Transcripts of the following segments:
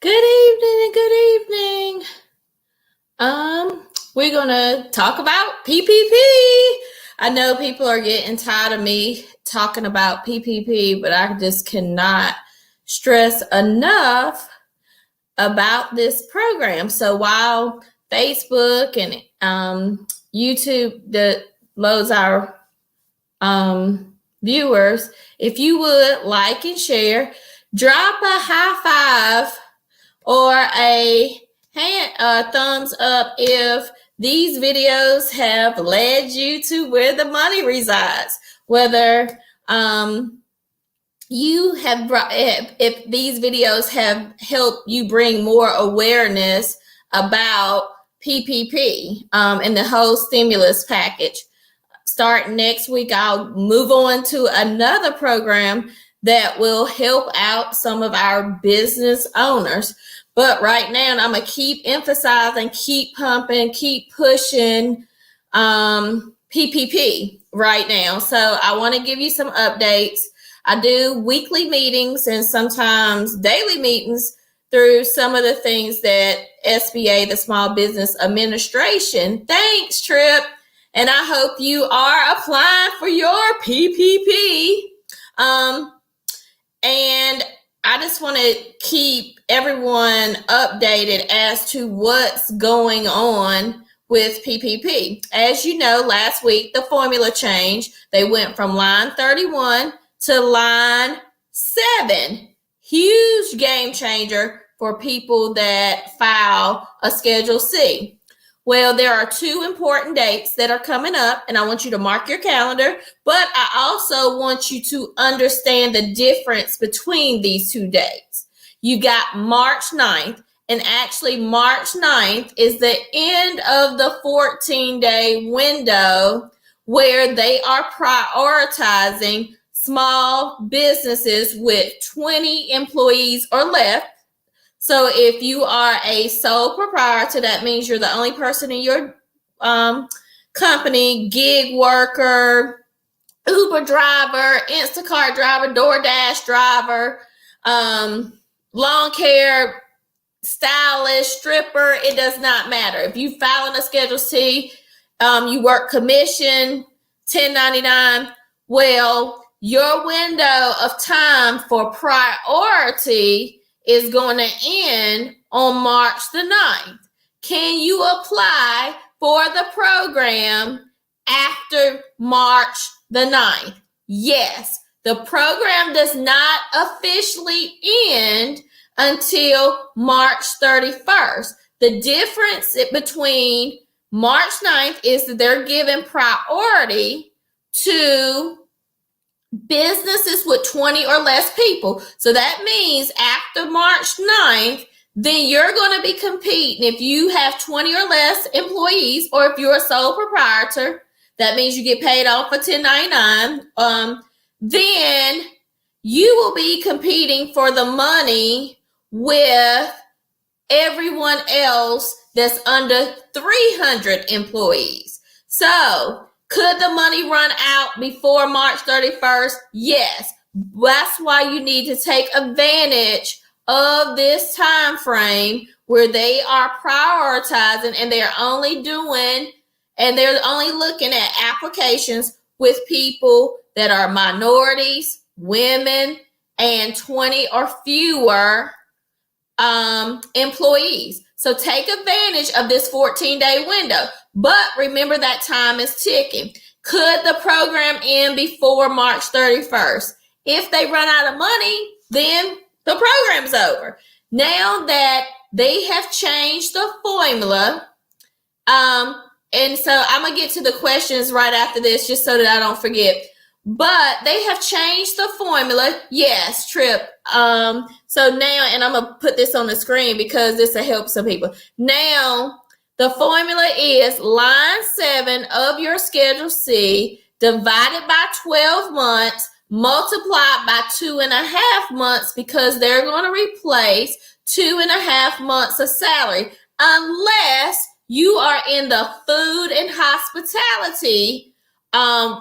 Good evening and good evening. We're gonna talk about PPP. I know people are getting tired of me talking about PPP, but I just cannot stress enough about this program. So while Facebook and YouTube that loads our viewers, if you would like and share, drop a high five or a thumbs up if these videos have led you to where the money resides. Whether you have if these videos have helped you bring more awareness about PPP and the whole stimulus package. Starting next week, I'll move on to another program that will help out some of our business owners. But right now, I'm going to keep emphasizing, keep pumping, keep pushing PPP right now. So I want to give you some updates. I do weekly meetings and sometimes daily meetings through some of the things that SBA, the Small Business Administration, thanks, Trip. And I hope you are applying for your PPP. And I just want to keep everyone updated as to what's going on with PPP. As you know, last week, the formula changed. They went from line 31 to line 7. Huge game changer for people that file a Schedule C. Well, there are 2 important dates that are coming up, and I want you to mark your calendar, but I also want you to understand the difference between these 2 dates. You got March 9th, and actually March 9th is the end of the 14-day window where they are prioritizing small businesses with 20 employees or less. So if you are a sole proprietor, that means you're the only person in your company, gig worker, Uber driver, Instacart driver, DoorDash driver, lawn care stylist, stripper, it does not matter. If you file in a Schedule C, you work commission, 1099, well, your window of time for priority is going to end on March the 9th. Can you apply for the program after March the 9th? Yes. The program does not officially end until March 31st. The difference between March 9th is that they're giving priority to businesses with 20 or less people. So that means after March 9th, then you're going to be competing. If you have 20 or less employees, or if you're a sole proprietor, that means you get paid off for 1099. Then you will be competing for the money with everyone else that's under 300 employees. So could the money run out before March 31st? Yes. That's why you need to take advantage of this time frame where they are prioritizing and they're only looking at applications with people that are minorities, women, and 20 or fewer employees. So take advantage of this 14-day window. But remember that time is ticking. Could the program end before March 31st? If they run out of money, then the program's over. Now that they have changed the formula, and so I'm going to get to the questions right after this just so that I don't forget. But they have changed the formula. Yes, Trip. So now, and I'm going to put this on the screen because this will help some people. Now, the formula is line 7 of your Schedule C divided by 12 months, multiplied by 2.5 months, because they're going to replace 2.5 months of salary, unless you are in the food and hospitality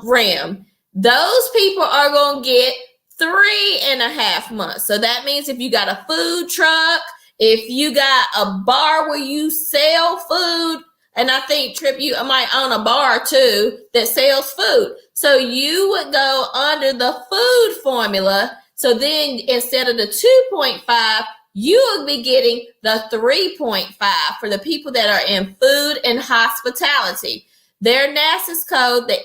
realm. Those people are going to get 3.5 months. So that means if you got a food truck, If you got a bar where you sell food, and I think, Trip, you might own a bar too that sells food. So you would go under the food formula. So then instead of the 2.5, you will be getting the 3.5 for the people that are in food and hospitality. Their NAICS code, the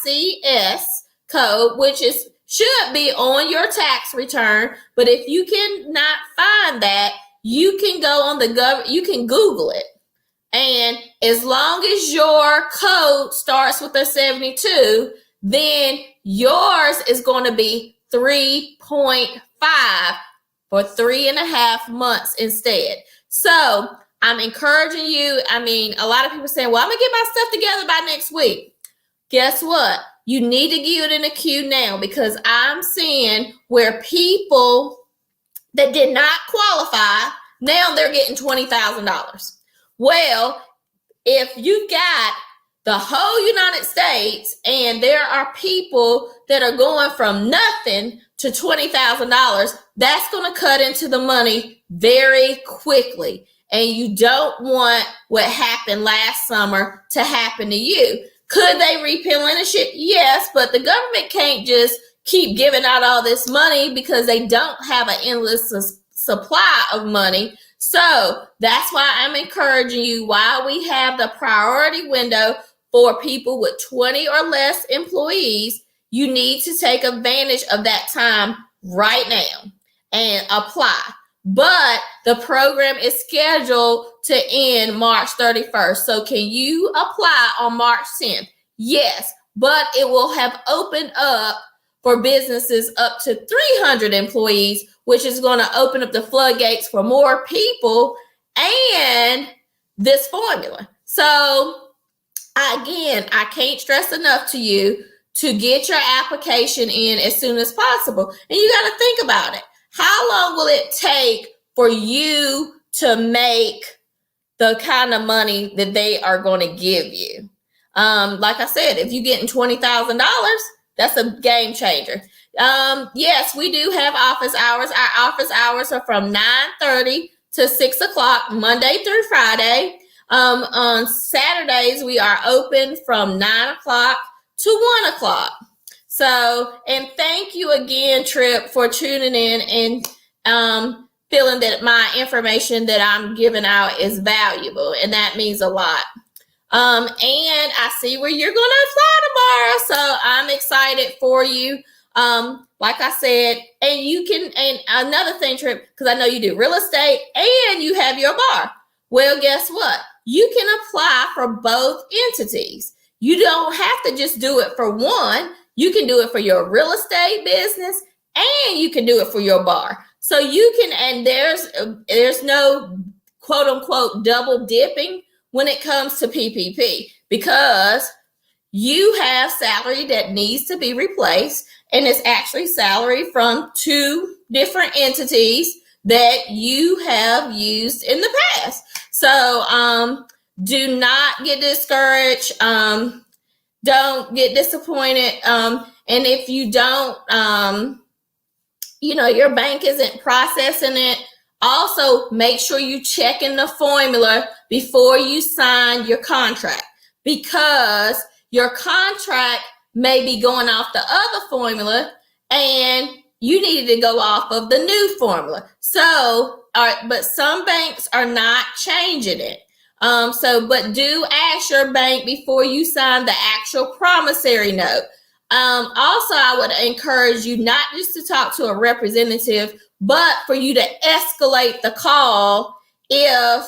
NAICS code, which should be on your tax return. But if you cannot find that, you can go on you can Google it. And as long as your code starts with a 72, then yours is going to be 3.5 for 3.5 months instead. So I'm encouraging you. I mean, a lot of people saying, well, I'm going to get my stuff together by next week. Guess what? You need to get it in a queue now, because I'm seeing where people that did not qualify, now they're getting $20,000. Well, if you've got the whole United States and there are people that are going from nothing to $20,000, that's going to cut into the money very quickly. And you don't want what happened last summer to happen to you. Could they replenish it? Yes, but the government can't just keep giving out all this money because they don't have an endless supply of money. So that's why I'm encouraging you, while we have the priority window for people with 20 or less employees, you need to take advantage of that time right now and apply. But the program is scheduled to end March 31st. So can you apply on March 10th? Yes, but it will have opened up for businesses up to 300 employees, which is going to open up the floodgates for more people and this formula. So again, I can't stress enough to you to get your application in as soon as possible. And you got to think about it. How long will it take for you to make the kind of money that they are going to give you? Like I said, if you're getting $20,000, that's a game changer. Yes, we do have office hours. Our office hours are from 9:30 to 6 o'clock, Monday through Friday. On Saturdays, we are open from 9 o'clock to 1 o'clock. So, and thank you again, Trip, for tuning in and feeling that my information that I'm giving out is valuable, and that means a lot. And I see where you're going to fly tomorrow, so I'm excited for you. Like I said, and you can, and another thing, Trip, because I know you do real estate and you have your bar. Well, guess what? You can apply for both entities. You don't have to just do it for one. You can do it for your real estate business, and you can do it for your bar. So you can, and there's no quote unquote double dipping when it comes to PPP, because you have salary that needs to be replaced, and it's actually salary from two different entities that you have used in the past. So do not get discouraged. Don't get disappointed. And if you don't, your bank isn't processing it, also make sure you check in the formula before you sign your contract, because your contract may be going off the other formula and you needed to go off of the new formula. So, but some banks are not changing it. But do ask your bank before you sign the actual promissory note. Also, I would encourage you not just to talk to a representative, but for you to escalate the call if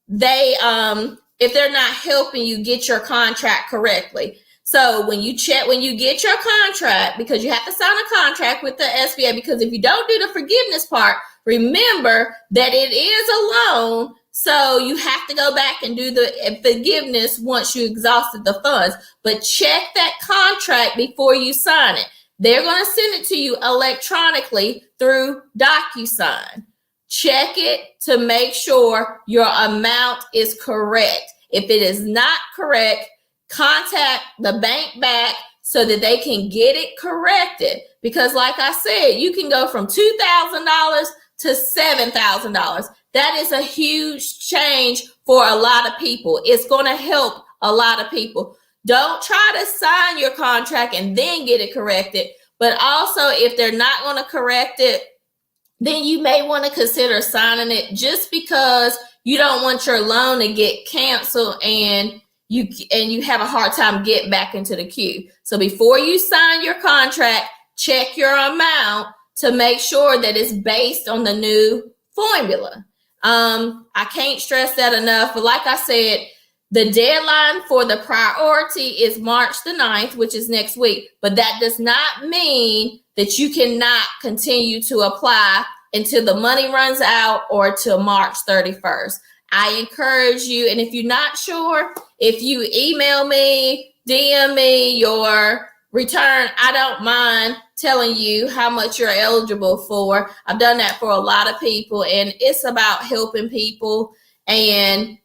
they're not helping you get your contract correctly. So when you get your contract, because you have to sign a contract with the SBA, because if you don't do the forgiveness part, remember that it is a loan. So you have to go back and do the forgiveness once you exhausted the funds. But check that contract before you sign it. They're going to send it to you electronically through DocuSign. Check it to make sure your amount is correct. If it is not correct, contact the bank back so that they can get it corrected. Because like I said, you can go from $2,000 to $7,000. That is a huge change for a lot of people. It's going to help a lot of people. Don't try to sign your contract and then get it corrected. But also, if they're not going to correct it, then you may want to consider signing it, just because you don't want your loan to get canceled and you have a hard time getting back into the queue. So before you sign your contract, check your amount to make sure that it's based on the new formula. I can't stress that enough. But like I said, the deadline for the priority is March the 9th, which is next week. But that does not mean that you cannot continue to apply until the money runs out or till March 31st. I encourage you, and if you're not sure, if you email me, DM me your return, I don't mind telling you how much you're eligible for. I've done that for a lot of people, and it's about helping people and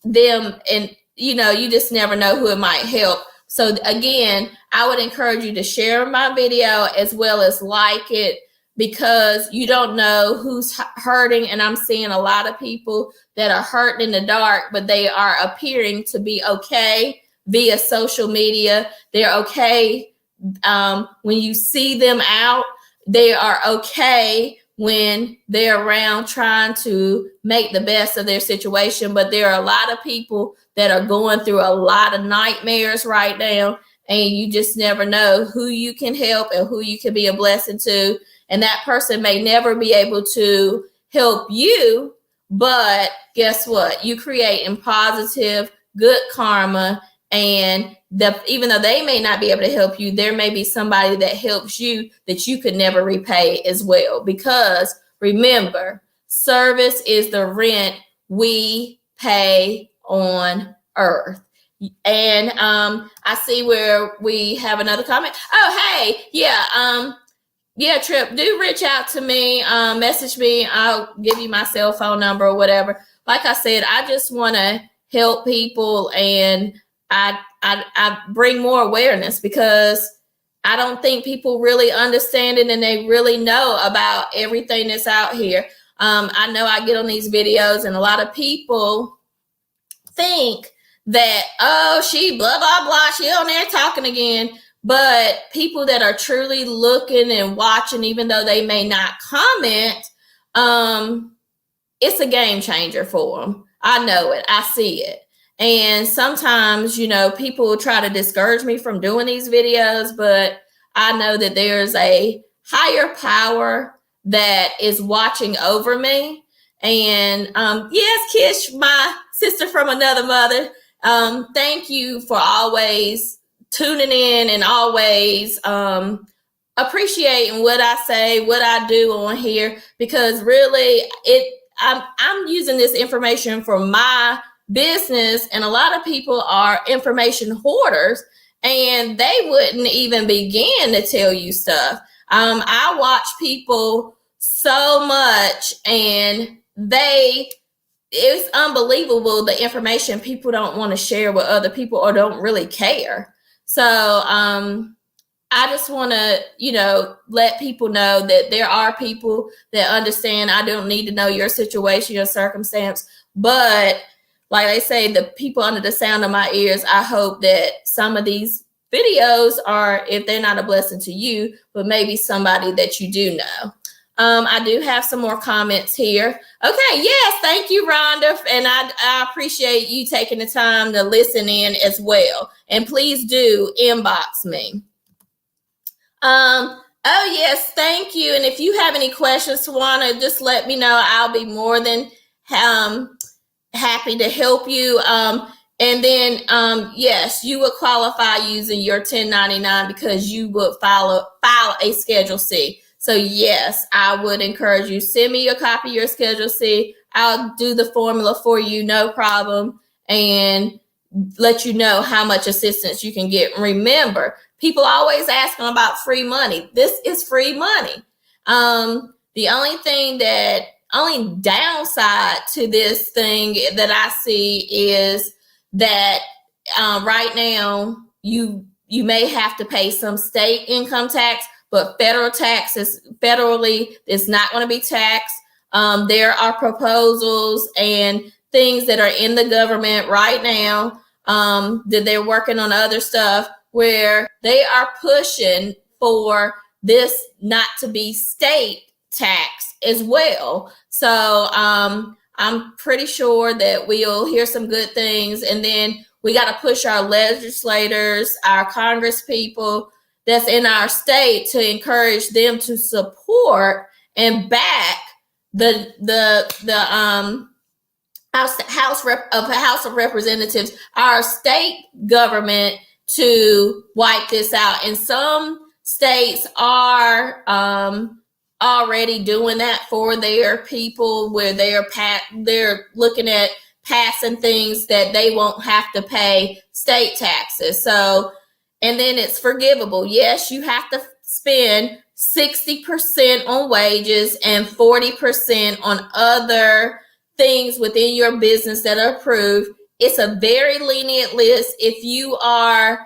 them, and you just never know who it might help. So again, I would encourage you to share my video as well as like it, because you don't know who's hurting. And I'm seeing a lot of people that are hurting in the dark, but they are appearing to be okay via social media. They're okay when you see them out. They are okay when they're around trying to make the best of their situation. But there are a lot of people that are going through a lot of nightmares right now, and you just never know who you can help and who you can be a blessing to. And that person may never be able to help you, but guess what? You create positive, good karma, and even though they may not be able to help you, there may be somebody that helps you that you could never repay as well. Because remember, service is the rent we pay on earth. And I see where we have another comment. Oh, hey, yeah, Trip, do reach out to me, message me. I'll give you my cell phone number or whatever. Like I said, I just want to help people, and I bring more awareness, because I don't think people really understand it and they really know about everything that's out here. I know I get on these videos and a lot of people think that, oh, she blah, blah, blah, she on there talking again. But people that are truly looking and watching, even though they may not comment, it's a game changer for them. I know it. I see it. And sometimes, people will try to discourage me from doing these videos, but I know that there's a higher power that is watching over me. And yes, Kish, my sister from another mother, thank you for always tuning in and always appreciating what I say, what I do on here, because really I'm using this information for my business, and a lot of people are information hoarders and they wouldn't even begin to tell you stuff. I watch people so much, and it's unbelievable the information people don't want to share with other people or don't really care. So I just want to, let people know that there are people that understand. I don't need to know your situation, your circumstance, but like they say, the people under the sound of my ears, I hope that some of these videos are, if they're not a blessing to you, but maybe somebody that you do know. I do have some more comments here. Okay, yes, thank you, Rhonda. And I appreciate you taking the time to listen in as well. And please do inbox me. Oh, yes, thank you. And if you have any questions, Tawana, just let me know. I'll be more than happy to help you. And then, yes, you would qualify using your 1099 because you would file a Schedule C. So yes, I would encourage you, send me a copy of your Schedule C. I'll do the formula for you, no problem, and let you know how much assistance you can get. Remember, people always asking about free money. This is free money. The only downside to this thing that I see is that right now you may have to pay some state income tax, but federally it's not going to be taxed. There are proposals and things that are in the government right now that they're working on other stuff where they are pushing for this not to be state tax as well. So I'm pretty sure that we'll hear some good things. And then we got to push our legislators, our Congress people that's in our state to encourage them to support and back the House of Representatives, our state government, to wipe this out. And some states are already doing that for their people, where they're looking at passing things that they won't have to pay state taxes. So, and then it's forgivable. Yes, you have to spend 60% on wages and 40% on other things within your business that are approved. It's a very lenient list. If you are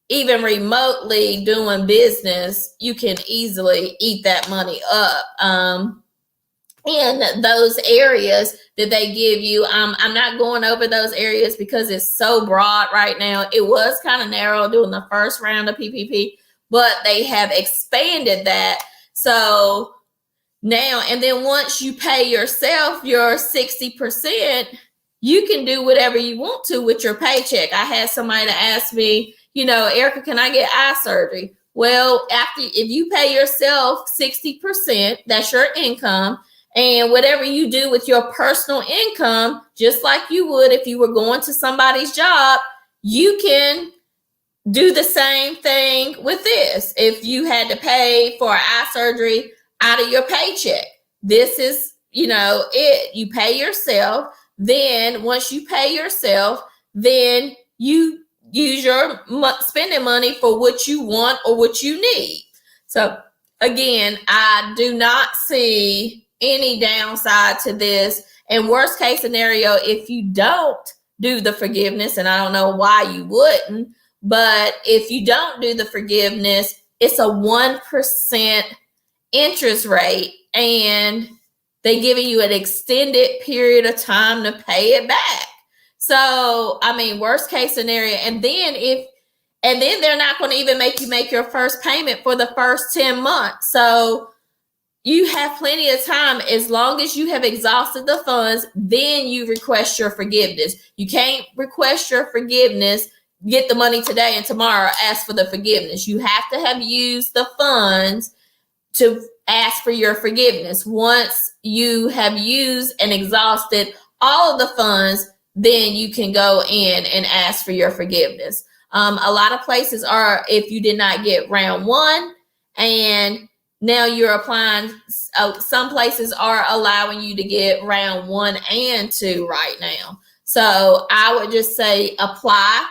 even remotely doing business, you can easily eat that money up. In those areas that they give you, I'm not going over those areas because it's so broad right now. It was kind of narrow during the first round of PPP, but they have expanded that. So now, and then once you pay yourself your 60%, you can do whatever you want to with your paycheck. I had somebody to ask me, Erica, can I get eye surgery? Well, if you pay yourself 60%, that's your income. And whatever you do with your personal income, just like you would if you were going to somebody's job, you can do the same thing with this. If you had to pay for eye surgery out of your paycheck, this is, it. You pay yourself. Then once you pay yourself, then you use your spending money for what you want or what you need. So again, I do not see any downside to this. And worst case scenario, if you don't do the forgiveness, and I don't know why you wouldn't, but if you don't do the forgiveness, it's a 1% interest rate, and they giving you an extended period of time to pay it back. So, worst case scenario, and then they're not going to even make you make your first payment for the first 10 months. So you have plenty of time. As long as you have exhausted the funds, then you request your forgiveness. You can't request your forgiveness, get the money today, and tomorrow ask for the forgiveness. You have to have used the funds to ask for your forgiveness. Once you have used and exhausted all of the funds, then you can go in and ask for your forgiveness. A lot of places are, if you did not get round one and now you're applying, some places are allowing you to get round 1 and 2 right now. So I would just say apply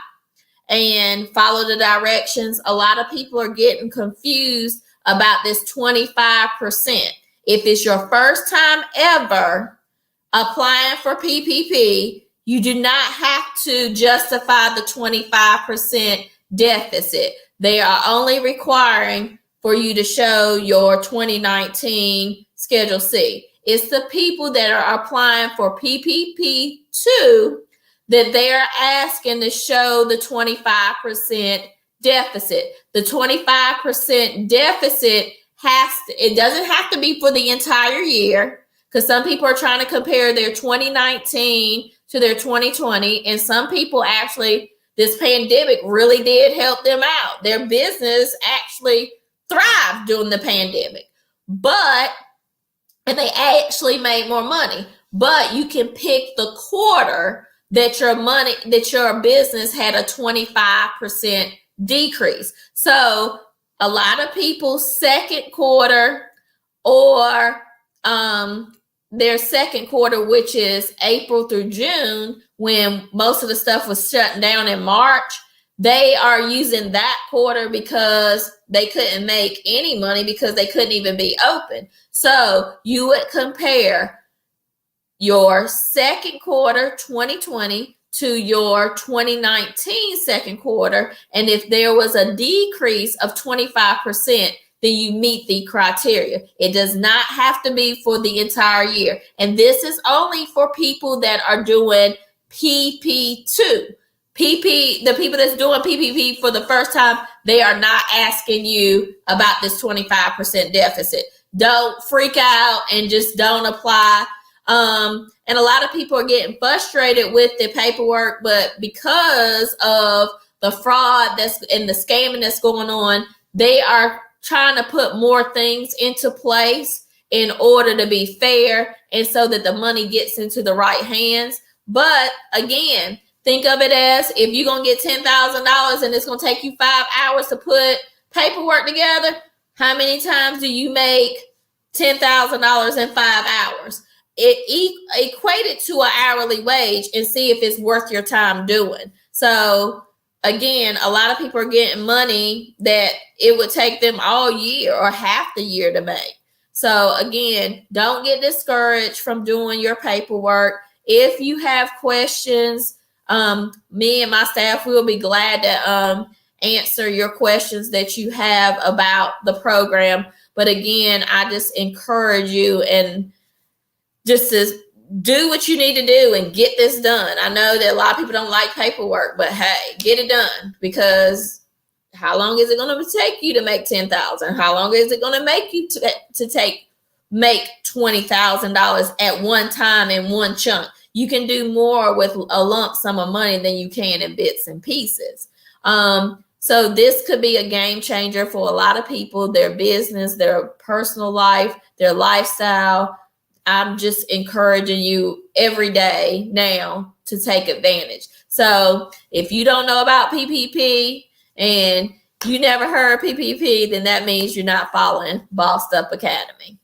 and follow the directions. A lot of people are getting confused about this 25%. If it's your first time ever applying for PPP, you do not have to justify the 25% deficit. They are only requiring for you to show your 2019 Schedule C. It's the people that are applying for PPP2 that they're asking to show the 25% deficit. The 25% deficit it doesn't have to be for the entire year, because some people are trying to compare their 2019 to their 2020, and some people actually, this pandemic really did help them out. Their business actually thrived during the pandemic, and they actually made more money. But you can pick the quarter that your business had a 25% decrease. So a lot of people's second quarter, or their second quarter, which is April through June, when most of the stuff was shutting down in March, they are using that quarter because they couldn't make any money because they couldn't even be open. So you would compare your second quarter 2020 to your 2019 second quarter. And if there was a decrease of 25%, then you meet the criteria. It does not have to be for the entire year. And this is only for people that are doing PP2. The people that's doing PPP for the first time, they are not asking you about this 25% deficit. Don't freak out and just don't apply. And a lot of people are getting frustrated with the paperwork, but because of the fraud and the scamming that's going on, they are trying to put more things into place in order to be fair and so that the money gets into the right hands. But again, think of it as if you're going to get $10,000 and it's going to take you 5 hours to put paperwork together, how many times do you make $10,000 in 5 hours? Equate it to an hourly wage and see if it's worth your time doing. So again, a lot of people are getting money that it would take them all year or half the year to make. So again, don't get discouraged from doing your paperwork. If you have questions, me and my staff will be glad to answer your questions that you have about the program. But again, I just encourage you and just to do what you need to do and get this done. I know that a lot of people don't like paperwork, but hey, get it done, because how long is it going to take you to make $10,000? How long is it going to make you make $20,000 at one time in one chunk? You can do more with a lump sum of money than you can in bits and pieces. So this could be a game changer for a lot of people, their business, their personal life, their lifestyle. I'm just encouraging you every day now to take advantage. So if you don't know about PPP and you never heard PPP, then that means you're not following Bossed Up Academy.